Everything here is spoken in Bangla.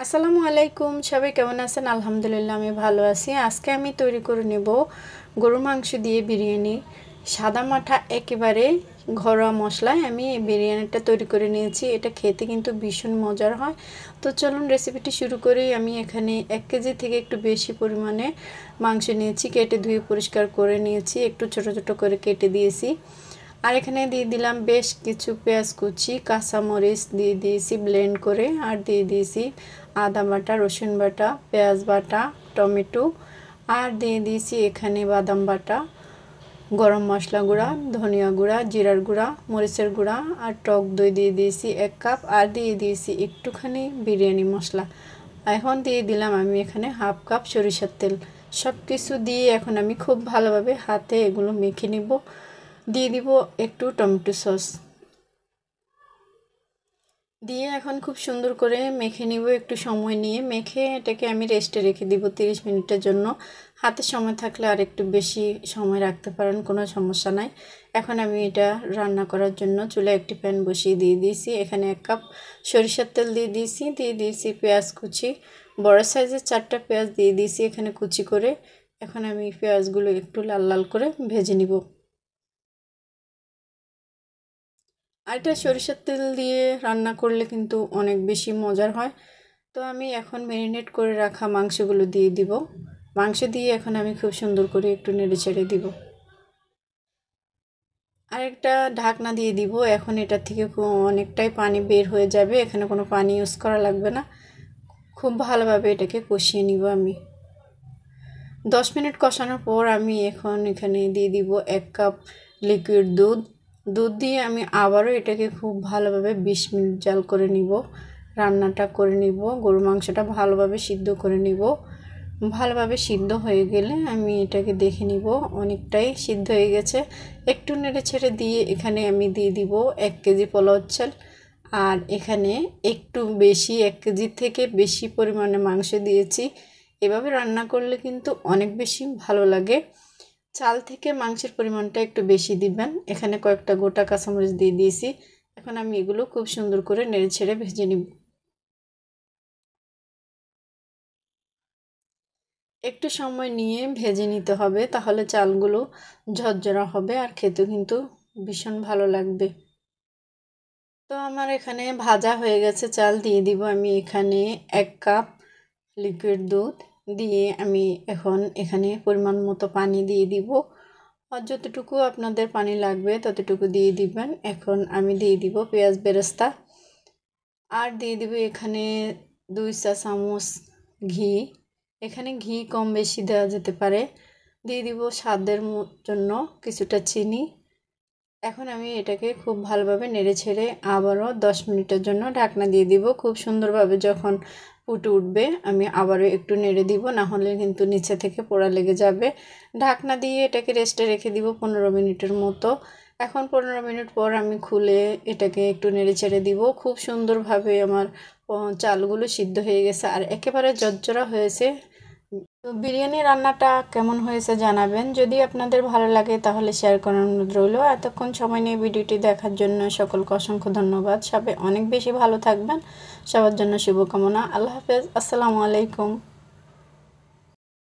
আসসালামু আলাইকুম, সবাই কেমন আছেন? আলহামদুলিল্লাহ আমি ভালো আছি। আজকে আমি তৈরি করে নেব গরুর মাংস দিয়ে বিরিয়ানি। সাদা মাঠা একেবারে ঘরোয়া মশলায় আমি এই বিরিয়ানিটা তৈরি করে নিয়েছি। এটা খেতে কিন্তু ভীষণ মজার হয়। তো চলুন রেসিপিটি শুরু করি। আমি এখানে 1 কেজি থেকে একটু বেশি পরিমাণে মাংস নিয়েছি, কেটে ধুয়ে পরিষ্কার করে নিয়েছি, একটু ছোট ছোট করে কেটে দিয়েছি। আর এখানে দিয়ে দিলাম বেশ কিছু পেঁয়াজ কুচি, কাঁচামরিচ দিয়ে দিয়েছি ব্লেন্ড করে, আর দিয়ে দিয়েছি আদা বাটা, রসুন বাটা, পেঁয়াজ বাটা, টমেটো, আর দিয়ে দিয়েছি এখানে বাদাম বাটা, গরম মশলা গুঁড়া, ধনিয়া গুঁড়া, জিরার গুঁড়া, মরিচের গুঁড়া, আর টক দই দিয়ে দিয়েছি 1 কাপ, আর দিয়ে দিয়েছি একটুখানি বিরিয়ানি মশলা। এখন দিয়ে দিলাম আমি এখানে 1/2 কাপ সরিষার তেল। সব কিছু দিয়ে এখন আমি খুব ভালোভাবে হাতে এগুলো মেখে নিব। দিয়ে দিব একটু টমেটো সস দিয়ে এখন খুব সুন্দর করে মেখে নিব। একটু সময় নিয়ে মেখে এটাকে আমি রেস্টে রেখে দিব 30 মিনিটের জন্য। হাতে সময় থাকলে আর একটু বেশি সময় রাখতে পারেন, কোনো সমস্যা নাই। এখন আমি এটা রান্না করার জন্য চুলায় একটি প্যান বসিয়ে দিয়ে দিয়েছি। এখানে 1 কাপ সরিষার তেল দিয়ে দিয়েছি পেঁয়াজ কুচি, বড় সাইজের 4টা পেঁয়াজ দিয়ে দিয়েছি এখানে কুচি করে। এখন আমি পেঁয়াজগুলো একটু লাল লাল করে ভেজে নিব। আর এটা সরিষার তেল দিয়ে রান্না করলে কিন্তু অনেক বেশি মজার হয়। তো আমি এখন ম্যারিনেট করে রাখা মাংসগুলো দিয়ে দিব। মাংস দিয়ে এখন আমি খুব সুন্দর করে একটু নেড়ে ছেড়ে দিব। আর একটা ঢাকনা দিয়ে দিব। এখন এটা থেকে অনেকটাই পানি বের হয়ে যাবে, এখানে কোনো পানি ইউজ করা লাগবে না। খুব ভালোভাবে এটাকে কষিয়ে নিব আমি। 10 মিনিট কষানোর পর আমি এখন এখানে দিয়ে দিব 1 কাপ লিকুইড দুধ দিয়ে আমি আবারও এটাকে খুব ভালোভাবে 20 মিনিট জাল করে নিব। রান্নাটা করে নিব, গরুর মাংসটা ভালোভাবে সিদ্ধ করে নিব। ভালোভাবে সিদ্ধ হয়ে গেলে আমি এটাকে দেখে নিব অনেকটাই সিদ্ধ হয়ে গেছে। একটু নেড়ে ছেড়ে দিয়ে এখানে আমি দিয়ে দিব 1 কেজি পোলাও চাল। আর এখানে একটু বেশি 1 কেজির থেকে বেশি পরিমাণে মাংস দিয়েছি। এভাবে রান্না করলে কিন্তু অনেক বেশি ভালো লাগে। চাল থেকে মাংসের পরিমাণটা একটু বেশি দিবেন। এখানে কয়েকটা গোটা কাঁচামরিচ দিয়ে দিয়েছি। এখন আমি এগুলো খুব সুন্দর করে নেড়ে ছেড়ে ভেজে নিব। একটু সময় নিয়ে ভেজে নিতে হবে, তাহলে চালগুলো ঝরঝরা হবে আর খেতে কিন্তু ভীষণ ভালো লাগবে। তো আমার এখানে ভাজা হয়ে গেছে চাল। দিয়ে দিব আমি এখানে 1 কাপ লিকুইড দুধ দিয়ে আমি এখন এখানে পরিমাণ মতো পানি দিয়ে দিব। আর যতটুকু আপনাদের পানি লাগবে ততটুকু দিয়ে দিবেন। এখন আমি দিয়ে দিব পেঁয়াজ বেরেস্তা, আর দিয়ে দিব এখানে 2 চা চামচ ঘি। এখানে ঘি কম বেশি দেওয়া যেতে পারে। দিয়ে দিব স্বাদের জন্য কিছুটা চিনি। এখন আমি এটাকে খুব ভালোভাবে নেড়ে ছেড়ে আবারও 10 মিনিটের জন্য ঢাকনা দিয়ে দিব। খুব সুন্দরভাবে যখন ফুটে উঠবে আমি আবারও একটু নেড়ে দিব, না হলে কিন্তু নিচে থেকে পোড়া লেগে যাবে। ঢাকনা দিয়ে এটাকে রেস্টে রেখে দিব 15 মিনিটের মতো। এখন 15 মিনিট পর আমি খুলে এটাকে একটু নেড়ে ছেড়ে দিব। খুব সুন্দরভাবে আমার চালগুলো সিদ্ধ হয়ে গেছে আর একেবারে ঝরঝরা হয়েছে। তো বিরিয়ানি রান্নাটা কেমন হয়েছে জানাবেন। যদি আপনাদের ভালো লাগে তাহলে শেয়ার করার অনুরোধ রইল। এতক্ষণ সময় নিয়ে ভিডিওটি দেখার জন্য সকলকে অসংখ্য ধন্যবাদ। সবাই অনেক বেশি ভালো থাকবেন। সবার জন্য শুভকামনা। আল্লাহ হাফেজ। আসসালামু আলাইকুম।